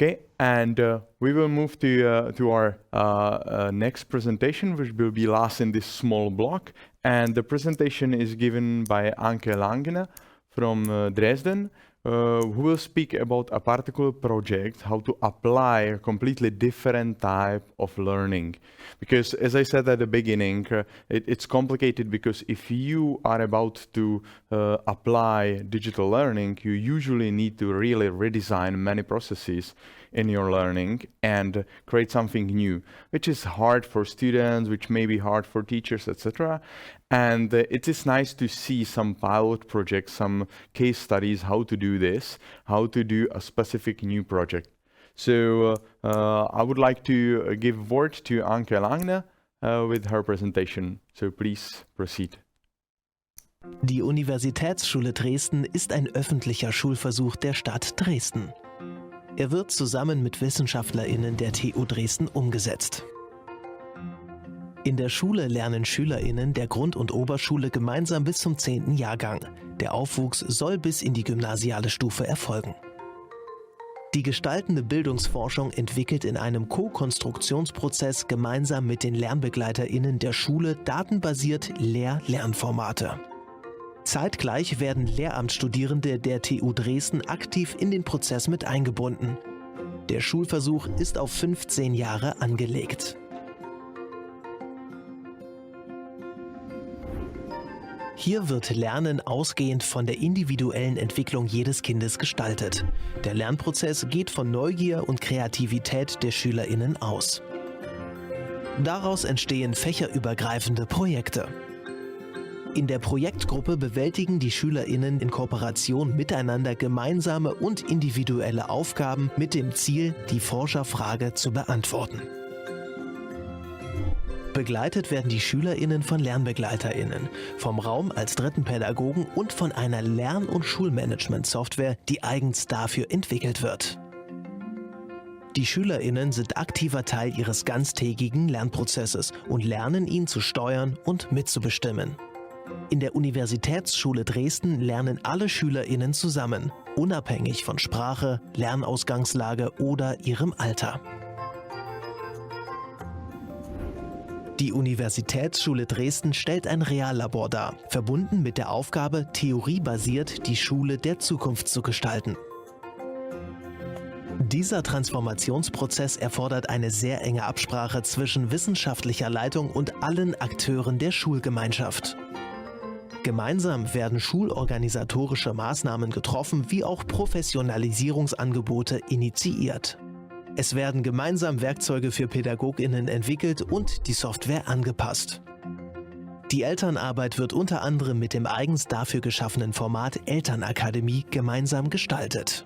Okay, and we will move to our next presentation, which will be last in this small block. And the presentation is given by Anke Langner from Dresden, who will speak about a particular project, how to apply a completely different type of learning. Because as I said at the beginning, it's complicated because if you are about to apply digital learning, you usually need to really redesign many processes in your learning and create something new, which is hard for students, which may be hard for teachers, etc. And it is nice to see some pilot projects, some case studies, how to do this, how to do a specific new project. So I would like to give word to Anke Langner with her presentation. So please proceed. Die Universitätsschule Dresden ist ein öffentlicher Schulversuch der Stadt Dresden. Er wird zusammen mit WissenschaftlerInnen der TU Dresden umgesetzt. In der Schule lernen SchülerInnen der Grund- und Oberschule gemeinsam bis zum 10. Jahrgang. Der Aufwuchs soll bis in die gymnasiale Stufe erfolgen. Die gestaltende Bildungsforschung entwickelt in einem Co-Konstruktionsprozess gemeinsam mit den LernbegleiterInnen der Schule datenbasiert Lehr-Lernformate. Zeitgleich werden Lehramtsstudierende der TU Dresden aktiv in den Prozess mit eingebunden. Der Schulversuch ist auf 15 Jahre angelegt. Hier wird Lernen ausgehend von der individuellen Entwicklung jedes Kindes gestaltet. Der Lernprozess geht von Neugier und Kreativität der SchülerInnen aus. Daraus entstehen fächerübergreifende Projekte. In der Projektgruppe bewältigen die SchülerInnen in Kooperation miteinander gemeinsame und individuelle Aufgaben mit dem Ziel, die Forscherfrage zu beantworten. Begleitet werden die SchülerInnen von LernbegleiterInnen, vom Raum als dritten Pädagogen und von einer Lern- und Schulmanagement-Software, die eigens dafür entwickelt wird. Die SchülerInnen sind aktiver Teil ihres ganztägigen Lernprozesses und lernen ihn zu steuern und mitzubestimmen. In der Universitätsschule Dresden lernen alle SchülerInnen zusammen, unabhängig von Sprache, Lernausgangslage oder ihrem Alter. Die Universitätsschule Dresden stellt ein Reallabor dar, verbunden mit der Aufgabe, theoriebasiert die Schule der Zukunft zu gestalten. Dieser Transformationsprozess erfordert eine sehr enge Absprache zwischen wissenschaftlicher Leitung und allen Akteuren der Schulgemeinschaft. Gemeinsam werden schulorganisatorische Maßnahmen getroffen, wie auch Professionalisierungsangebote initiiert. Es werden gemeinsam Werkzeuge für PädagogInnen entwickelt und die Software angepasst. Die Elternarbeit wird unter anderem mit dem eigens dafür geschaffenen Format Elternakademie gemeinsam gestaltet.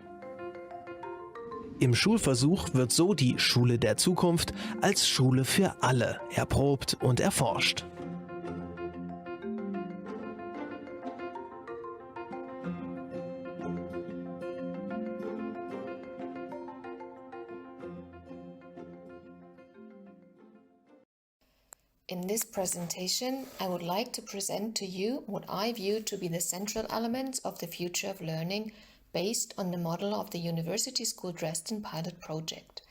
Im Schulversuch wird so die Schule der Zukunft als Schule für alle erprobt und erforscht. In this presentation, I would like to present to you what I view to be the central elements of the future of learning based on the model of the University School Dresden pilot project.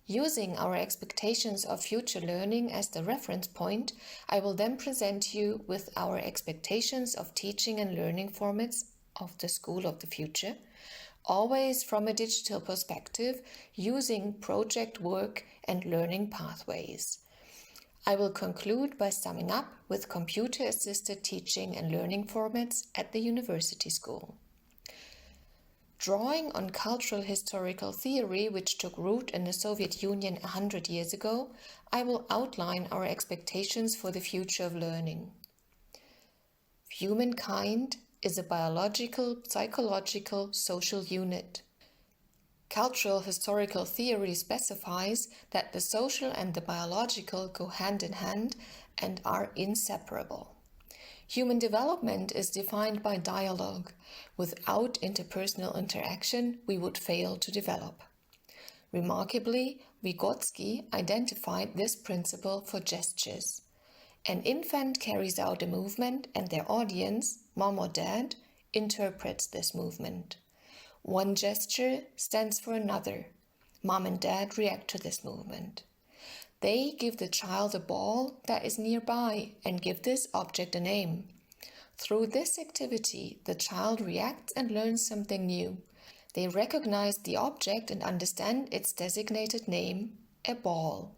Using our expectations of future learning as the reference point, I will then present you with our expectations of teaching and learning formats of the school of the future, always from a digital perspective, using project work and learning pathways. I will conclude by summing up with computer-assisted teaching and learning formats at the university school. Drawing on cultural historical theory which took root in the Soviet Union 100 years ago, I will outline our expectations for the future of learning. Humankind is a biological, psychological, social unit. Cultural historical theory specifies that the social and the biological go hand in hand and are inseparable. Human development is defined by dialogue. Without interpersonal interaction, we would fail to develop. Remarkably, Vygotsky identified this principle for gestures. An infant carries out a movement and their audience, mom or dad, interprets this movement. One gesture stands for another. Mom and dad react to this movement. They give the child a ball that is nearby and give this object a name. Through this activity, the child reacts and learns something new. They recognize the object and understand its designated name, a ball.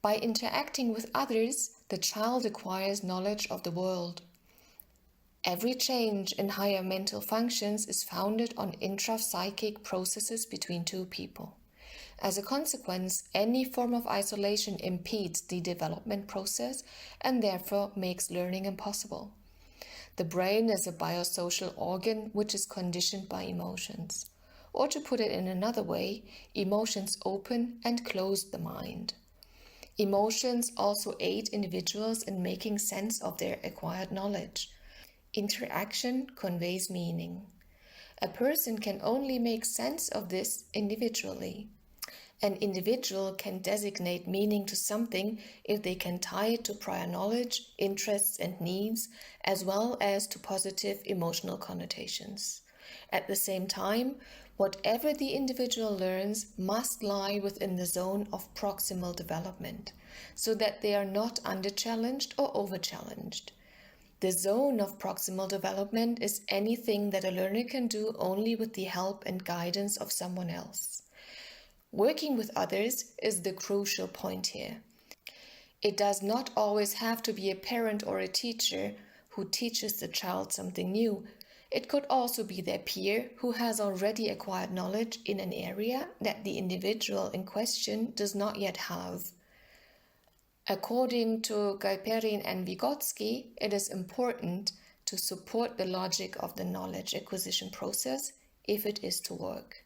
By interacting with others, the child acquires knowledge of the world. Every change in higher mental functions is founded on intrapsychic processes between two people. As a consequence, any form of isolation impedes the development process and therefore makes learning impossible. The brain is a biosocial organ which is conditioned by emotions. Or to put it in another way, emotions open and close the mind. Emotions also aid individuals in making sense of their acquired knowledge. Interaction conveys meaning. A person can only make sense of this individually. An individual can designate meaning to something if they can tie it to prior knowledge, interests, and needs, as well as to positive emotional connotations. At the same time, whatever the individual learns must lie within the zone of proximal development, so that they are not under-challenged or over-challenged. The zone of proximal development is anything that a learner can do only with the help and guidance of someone else. Working with others is the crucial point here. It does not always have to be a parent or a teacher who teaches the child something new. It could also be their peer who has already acquired knowledge in an area that the individual in question does not yet have. According to Galperin and Vygotsky, it is important to support the logic of the knowledge acquisition process if it is to work.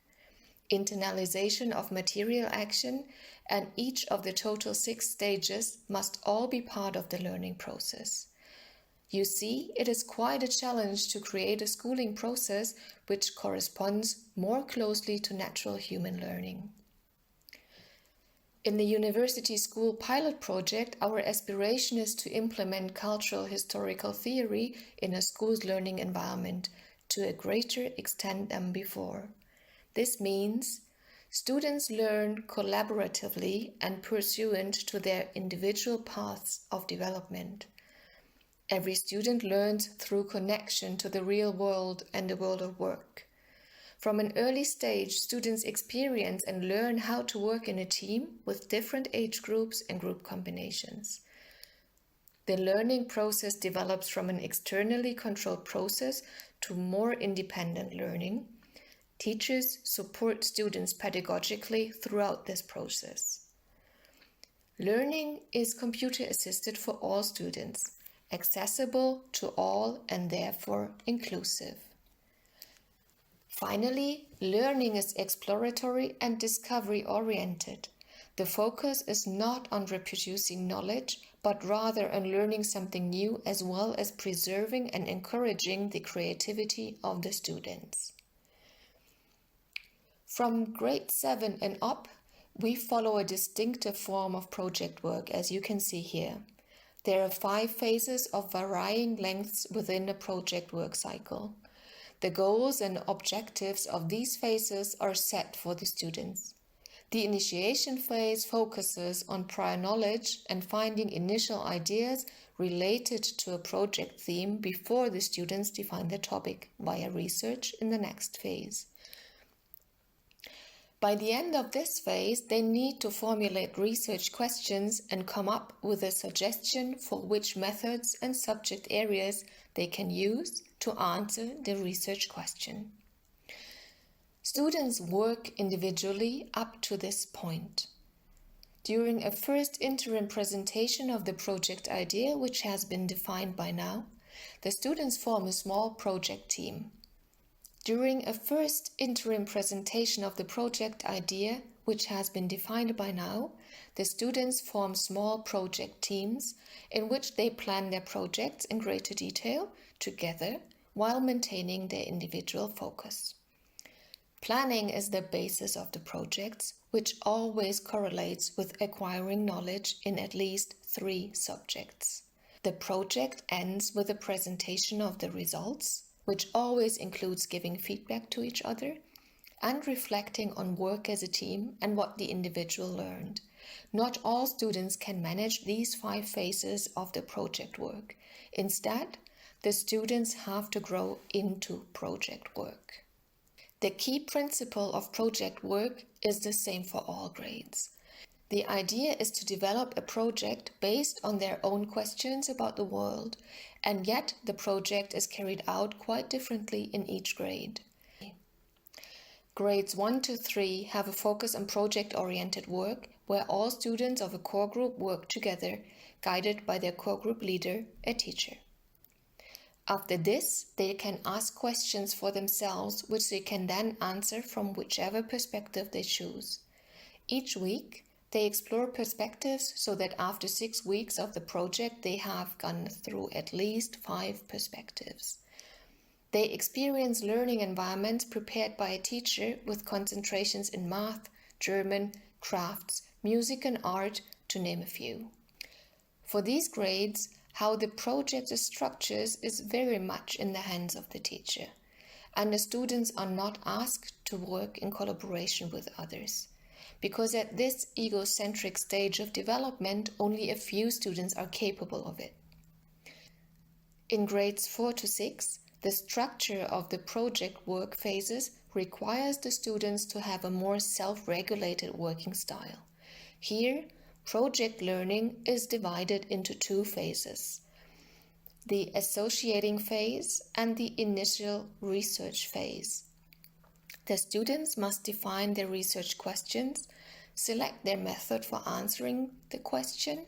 Internalization of material action and each of the total 6 stages must all be part of the learning process. You see, it is quite a challenge to create a schooling process which corresponds more closely to natural human learning. In the university school pilot project, our aspiration is to implement cultural historical theory in a school's learning environment to a greater extent than before. This means students learn collaboratively and pursuant to their individual paths of development. Every student learns through connection to the real world and the world of work. From an early stage, students experience and learn how to work in a team with different age groups and group combinations. The learning process develops from an externally controlled process to more independent learning. Teachers support students pedagogically throughout this process. Learning is computer-assisted for all students, accessible to all and therefore inclusive. Finally, learning is exploratory and discovery-oriented. The focus is not on reproducing knowledge, but rather on learning something new as well as preserving and encouraging the creativity of the students. From grade 7 and up, we follow a distinctive form of project work, as you can see here. There are 5 phases of varying lengths within a project work cycle. The goals and objectives of these phases are set for the students. The initiation phase focuses on prior knowledge and finding initial ideas related to a project theme before the students define the topic via research in the next phase. By the end of this phase, they need to formulate research questions and come up with a suggestion for which methods and subject areas they can use to answer the research question. Students work individually up to this point. During a first interim presentation of the project idea, which has been defined by now, the students form a small project team. During a first interim presentation of the project idea, which has been defined by now, the students form small project teams in which they plan their projects in greater detail together while maintaining their individual focus. Planning is the basis of the projects, which always correlates with acquiring knowledge in at least 3 subjects. The project ends with a presentation of the results, which always includes giving feedback to each other, and reflecting on work as a team and what the individual learned. Not all students can manage these 5 phases of the project work. Instead, the students have to grow into project work. The key principle of project work is the same for all grades. The idea is to develop a project based on their own questions about the world, and yet the project is carried out quite differently in each grade. Grades 1 to 3 have a focus on project-oriented work, where all students of a core group work together, guided by their core group leader, a teacher. After this, they can ask questions for themselves, which they can then answer from whichever perspective they choose. Each week, they explore perspectives so that after 6 weeks of the project, they have gone through at least 5 perspectives. They experience learning environments prepared by a teacher with concentrations in math, German, crafts, music and art, to name a few. For these grades, how the project is structured is very much in the hands of the teacher, and the students are not asked to work in collaboration with others, because at this egocentric stage of development, only a few students are capable of it. In grades 4 to 6, the structure of the project work phases requires the students to have a more self-regulated working style. Here, project learning is divided into 2 phases: the associating phase and the initial research phase. The students must define their research questions, select their method for answering the question,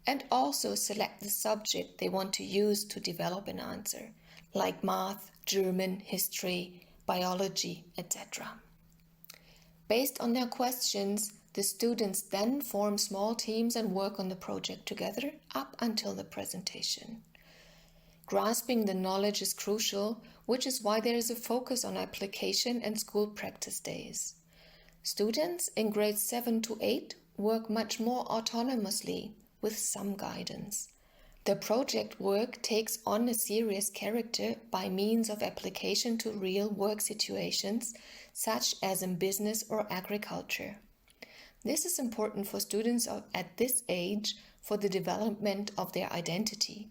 and also select the subject they want to use to develop an answer, like math, German, history, biology, etc. Based on their questions, the students then form small teams and work on the project together up until the presentation. Grasping the knowledge is crucial, which is why there is a focus on application and school practice days. Students in grades 7 to 8 work much more autonomously with some guidance. The project work takes on a serious character by means of application to real work situations, such as in business or agriculture. This is important for students at this age for the development of their identity.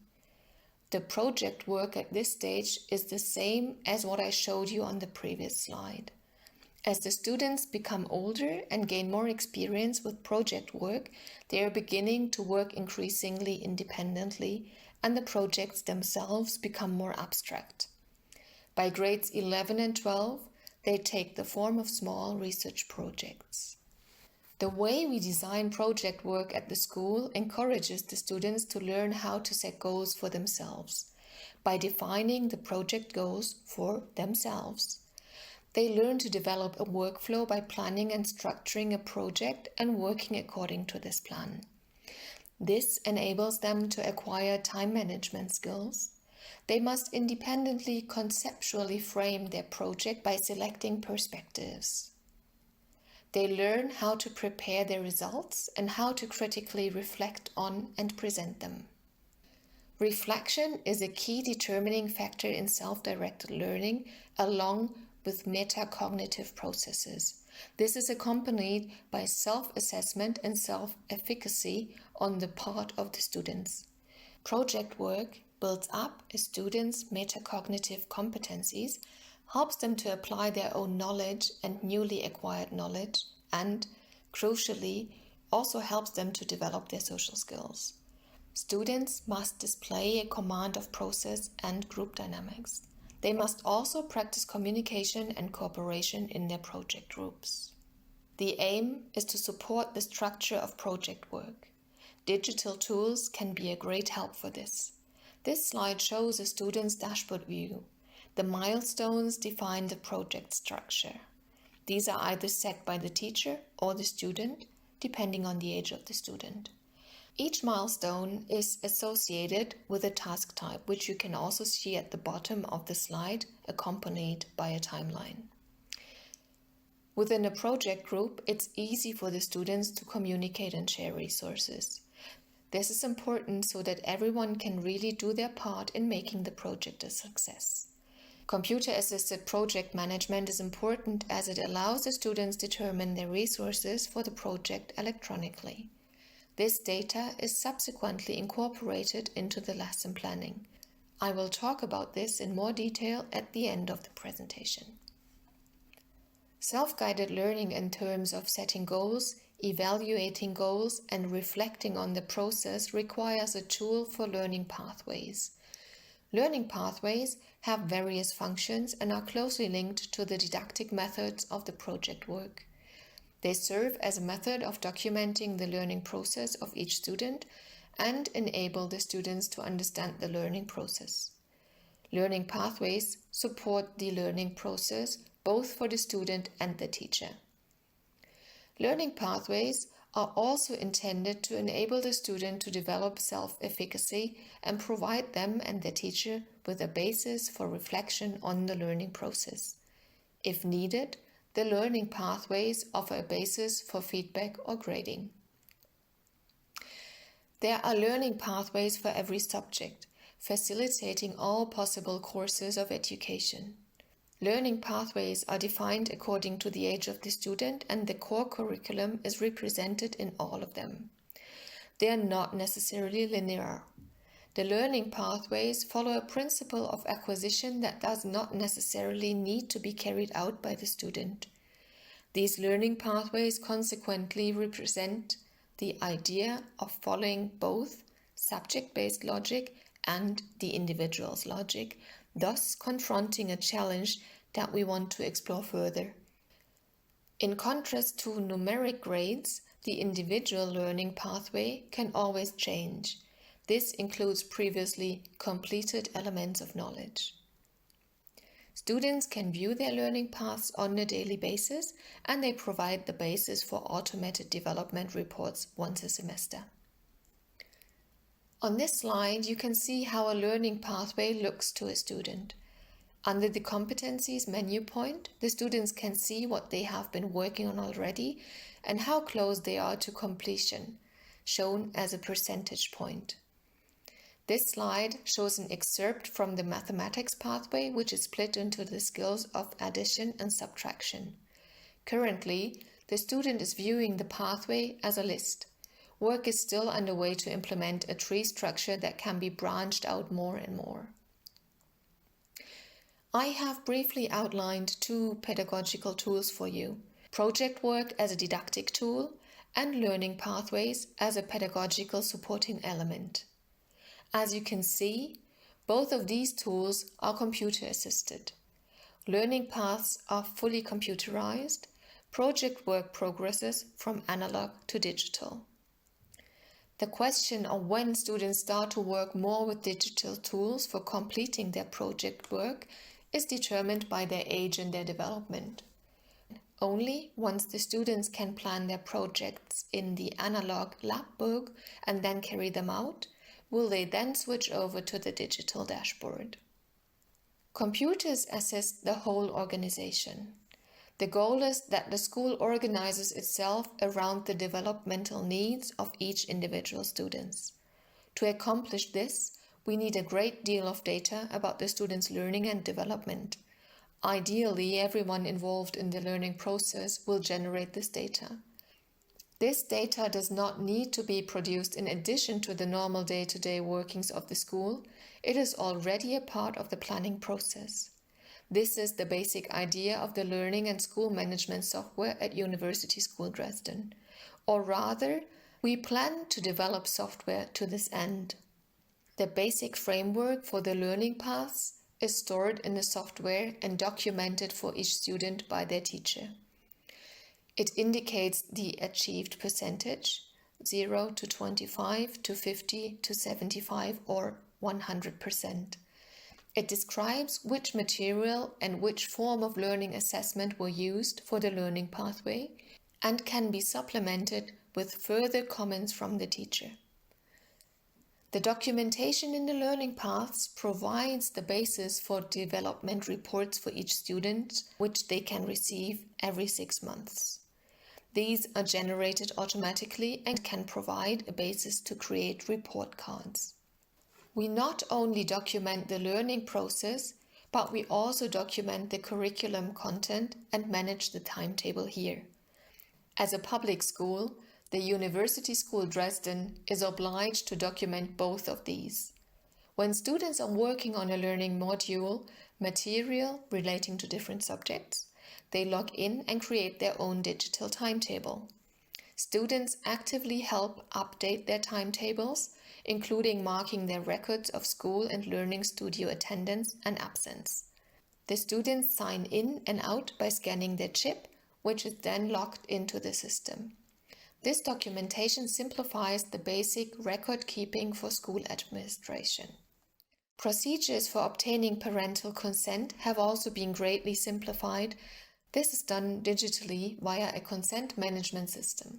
The project work at this stage is the same as what I showed you on the previous slide. As the students become older and gain more experience with project work, they are beginning to work increasingly independently, and the projects themselves become more abstract. By grades 11 and 12, they take the form of small research projects. The way we design project work at the school encourages the students to learn how to set goals for themselves by defining the project goals for themselves. They learn to develop a workflow by planning and structuring a project and working according to this plan. This enables them to acquire time management skills. They must independently conceptually frame their project by selecting perspectives. They learn how to prepare their results and how to critically reflect on and present them. Reflection is a key determining factor in self-directed learning, along with metacognitive processes. This is accompanied by self-assessment and self-efficacy on the part of the students. Project work builds up a student's metacognitive competencies, helps them to apply their own knowledge and newly acquired knowledge, and, crucially, also helps them to develop their social skills. Students must display a command of process and group dynamics. They must also practice communication and cooperation in their project groups. The aim is to support the structure of project work. Digital tools can be a great help for this. This slide shows a student's dashboard view. The milestones define the project structure. These are either set by the teacher or the student, depending on the age of the student. Each milestone is associated with a task type, which you can also see at the bottom of the slide, accompanied by a timeline. Within a project group, it's easy for the students to communicate and share resources. This is important so that everyone can really do their part in making the project a success. Computer-assisted project management is important as it allows the students to determine their resources for the project electronically. This data is subsequently incorporated into the lesson planning. I will talk about this in more detail at the end of the presentation. Self-guided learning in terms of setting goals, evaluating goals, and reflecting on the process requires a tool for learning pathways. Learning pathways have various functions and are closely linked to the didactic methods of the project work. They serve as a method of documenting the learning process of each student and enable the students to understand the learning process. Learning pathways support the learning process both for the student and the teacher. Learning pathways are also intended to enable the student to develop self-efficacy and provide them and the teacher with a basis for reflection on the learning process. If needed, the learning pathways offer a basis for feedback or grading. There are learning pathways for every subject, facilitating all possible courses of education. Learning pathways are defined according to the age of the student, and the core curriculum is represented in all of them. They are not necessarily linear. The learning pathways follow a principle of acquisition that does not necessarily need to be carried out by the student. These learning pathways consequently represent the idea of following both subject-based logic and the individual's logic, thus confronting a challenge that we want to explore further. In contrast to numeric grades, the individual learning pathway can always change. This includes previously completed elements of knowledge. Students can view their learning paths on a daily basis, and they provide the basis for automated development reports once a semester. On this slide, you can see how a learning pathway looks to a student. Under the competencies menu point, the students can see what they have been working on already and how close they are to completion, shown as a percentage point. This slide shows an excerpt from the mathematics pathway, which is split into the skills of addition and subtraction. Currently, the student is viewing the pathway as a list. Work is still underway to implement a tree structure that can be branched out more and more. I have briefly outlined two pedagogical tools for you: project work as a didactic tool and learning pathways as a pedagogical supporting element. As you can see, both of these tools are computer assisted. Learning paths are fully computerized. Project work progresses from analog to digital. The question of when students start to work more with digital tools for completing their project work is determined by their age and their development. Only once the students can plan their projects in the analog lab book and then carry them out, will they then switch over to the digital dashboard. Computers assist the whole organization. The goal is that the school organizes itself around the developmental needs of each individual student. To accomplish this, we need a great deal of data about the students' learning and development. Ideally, everyone involved in the learning process will generate this data. This data does not need to be produced in addition to the normal day-to-day workings of the school. It is already a part of the planning process. This is the basic idea of the learning and school management software at University School Dresden. Or rather, we plan to develop software to this end. The basic framework for the learning paths is stored in the software and documented for each student by their teacher. It indicates the achieved percentage, 0 to 25 to 50 to 75 or 100%. It describes which material and which form of learning assessment were used for the learning pathway and can be supplemented with further comments from the teacher. The documentation in the learning paths provides the basis for development reports for each student, which they can receive every 6 months. These are generated automatically and can provide a basis to create report cards. We not only document the learning process, but we also document the curriculum content and manage the timetable here. As a public school, the University School Dresden is obliged to document both of these. When students are working on a learning module, material relating to different subjects, they log in and create their own digital timetable. Students actively help update their timetables, including marking their records of school and learning studio attendance and absence. The students sign in and out by scanning their chip, which is then logged into the system. This documentation simplifies the basic record keeping for school administration. Procedures for obtaining parental consent have also been greatly simplified. This is done digitally via a consent management system.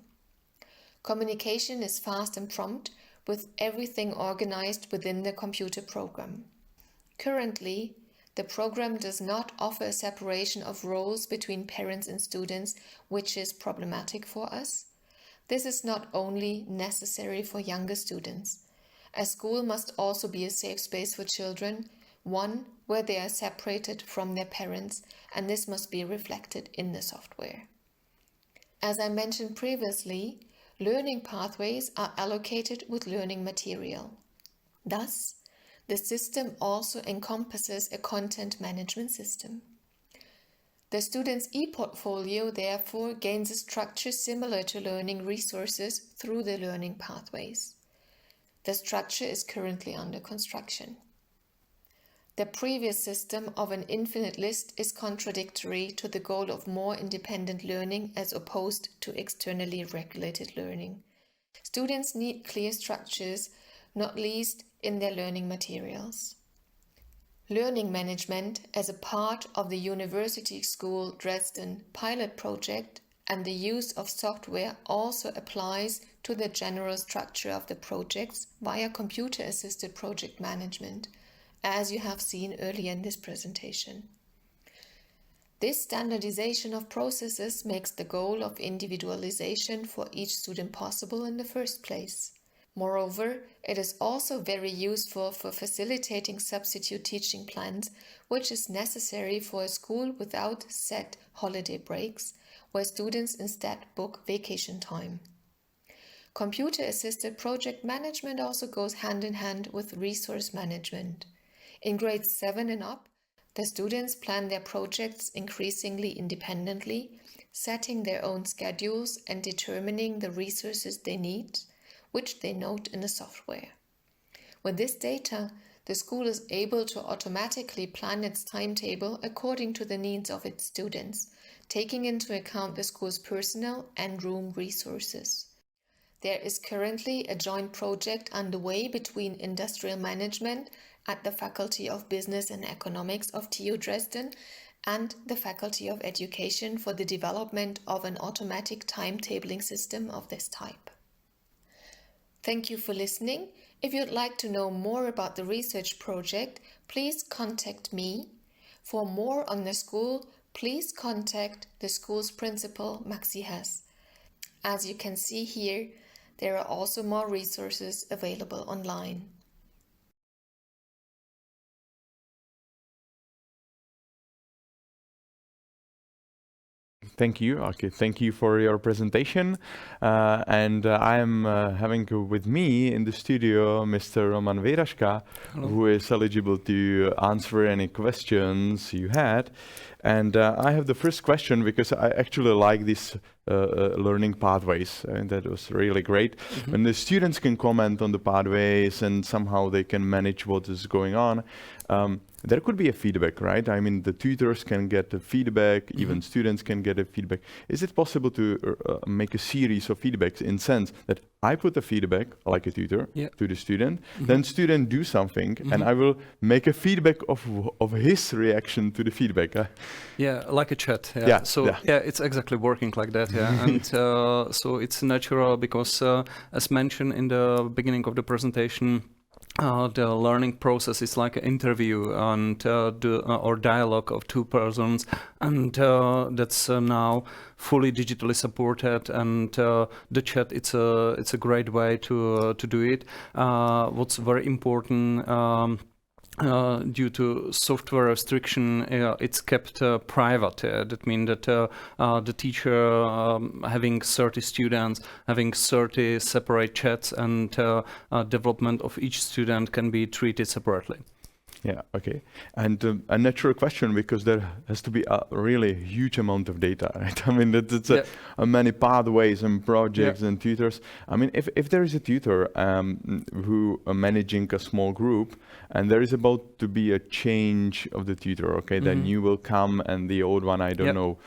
Communication is fast and prompt, with everything organized within the computer program. Currently, the program does not offer a separation of roles between parents and students, which is problematic for us. This is not only necessary for younger students. A school must also be a safe space for children, one where they are separated from their parents, and this must be reflected in the software. As I mentioned previously, learning pathways are allocated with learning material. Thus, the system also encompasses a content management system. The student's e-portfolio therefore gains a structure similar to learning resources through the learning pathways. The structure is currently under construction. The previous system of an infinite list is contradictory to the goal of more independent learning as opposed to externally regulated learning. Students need clear structures, not least in their learning materials. Learning management as a part of the University School Dresden pilot project and the use of software also applies to the general structure of the projects via computer-assisted project management, as you have seen earlier in this presentation. This standardization of processes makes the goal of individualization for each student possible in the first place. Moreover, it is also very useful for facilitating substitute teaching plans, which is necessary for a school without set holiday breaks, where students instead book vacation time. Computer-assisted project management also goes hand in hand with resource management. In grades 7 and up, the students plan their projects increasingly independently, setting their own schedules and determining the resources they need, which they note in the software. With this data, the school is able to automatically plan its timetable according to the needs of its students, taking into account the school's personnel and room resources. There is currently a joint project underway between industrial management at the Faculty of Business and Economics of TU Dresden and the Faculty of Education for the development of an automatic timetabling system of this type. Thank you for listening. If you'd like to know more about the research project, please contact me. For more on the school, please contact the school's principal, Maxi Hess. As you can see here, there are also more resources available online. Thank you, Anke. Thank you for your presentation. I am having with me in the studio Mr. Roman Veraška, who is eligible to answer any questions you had. And I have the first question because I actually like these learning pathways, and that was really great. Mm-hmm. When the students can comment on the pathways and somehow they can manage what is going on, there could be a feedback, right? I mean, the tutors can get the feedback, even students can get a feedback. Is it possible to make a series of feedbacks in sense that I put a feedback, like a tutor, to the student, then student do something, and I will make a feedback of his reaction to the feedback? Yeah, like a chat. Yeah. It's exactly working like that. Yeah, and so it's natural because, as mentioned in the beginning of the presentation, the learning process is like an interview and or dialogue of two persons, and that's now fully digitally supported. And the chat, it's a great way to do it. What's very important due to software restriction, it's kept private. That means that the teacher having 30 students, having 30 separate chats, and development of each student can be treated separately. Yeah, okay. And a natural question, because there has to be a really huge amount of data, right? I mean, it's many pathways and projects and tutors. I mean, if there is a tutor who are managing a small group, and there is about to be a change of the tutor, okay, then you will come and the old one, I don't know,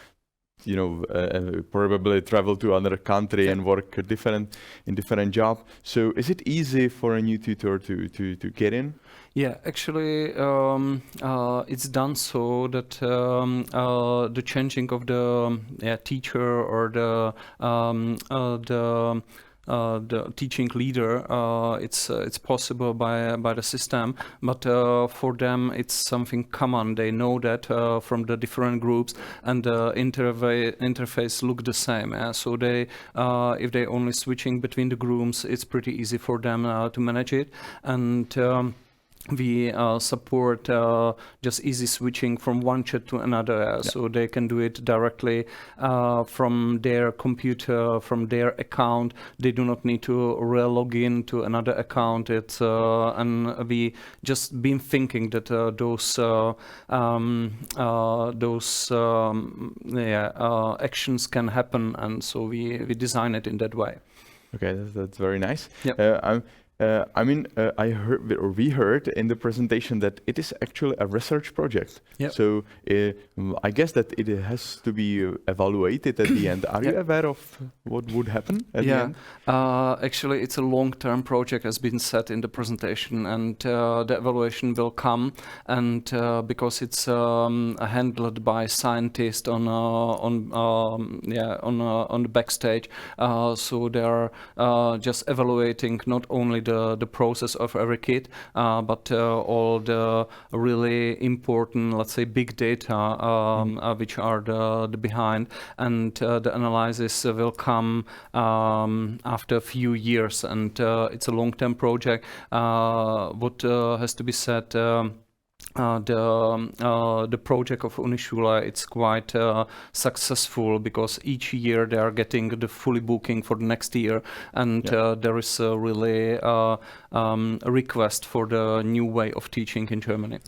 probably travel to another country and work in different job. So is it easy for a new tutor to get in? Yeah, actually, it's done so that the changing of the teacher or the teaching leader, it's possible by the system, but for them it's something common. They know that from the different groups, and the interface look the same. So they, if they only switching between the groups, it's pretty easy for them to manage it. And we support just easy switching from one chat to another, so they can do it directly from their computer, from their account. They do not need to re-log in to another account. It's and we just been thinking that those actions can happen, and so we design it in that way. Okay, that's very nice. Yep. We heard in the presentation that it is actually a research project. Yep. So I guess that it has to be evaluated at the end. Are you aware of what would happen at the end? Actually, it's a long-term project, has been said in the presentation, and the evaluation will come. And because it's handled by scientists on the backstage, so they are just evaluating not only the process of every kid, but all the really important, let's say, big data which are the behind, and the analysis will come after a few years, and it's a long-term project. What has to be said, the project of Unischule, it's quite successful, because each year they are getting the fully booking for the next year, and there is a really a request for the new way of teaching in Germany.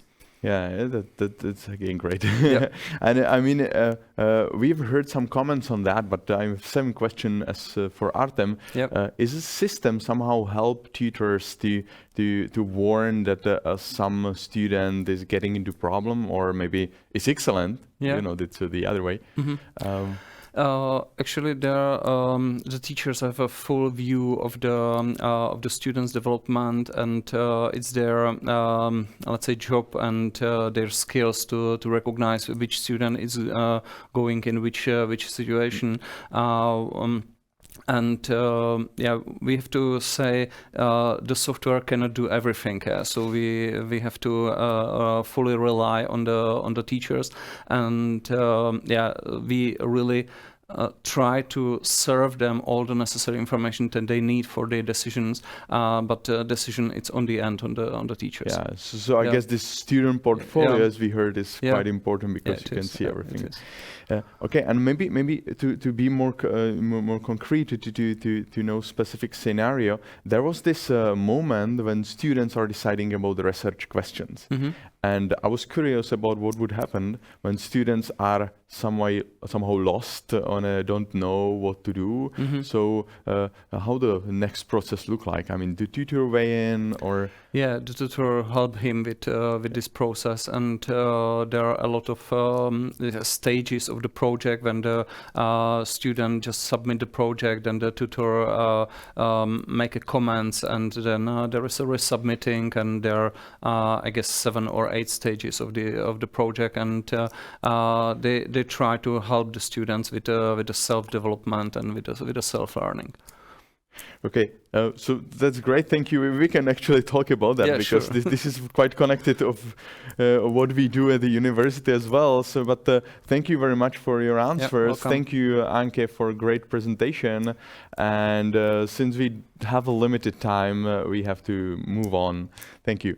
Yeah, that's again great. And I mean, we've heard some comments on that, but I have some question as for Artem. Is the system somehow help tutors to warn that some student is getting into problem, or maybe is excellent? You know, it's the other way. Actually, the teachers have a full view of the students' development, and it's their let's say job and their skills to recognize which student is going in which situation. And we have to say the software cannot do everything, so we have to fully rely on the teachers, and we really try to serve them all the necessary information that they need for their decisions, but the decision it's on the end on the teachers. Yeah, so I guess this student portfolio, as we heard, is quite important, because you can see everything. Okay, and maybe to be more concrete, to know specific scenario, there was this moment when students are deciding about the research questions. And I was curious about what would happen when students are somehow lost and don't know what to do. So how the next process look like? I mean, do tutor weigh in, or? Yeah, the tutor help him with this process, and there are a lot of stages of the project when the student just submit the project, and the tutor make a comments, and then there is a resubmitting, and there are I guess 7 or 8 stages of the project, and they try to help the students with the self-development and with the self-learning. Okay, so that's great. Thank you. We can actually talk about that, because this is quite connected of what we do at the university as well. So, but thank you very much for your answers. Thank you, Anke, for a great presentation. And since we have a limited time, we have to move on. Thank you.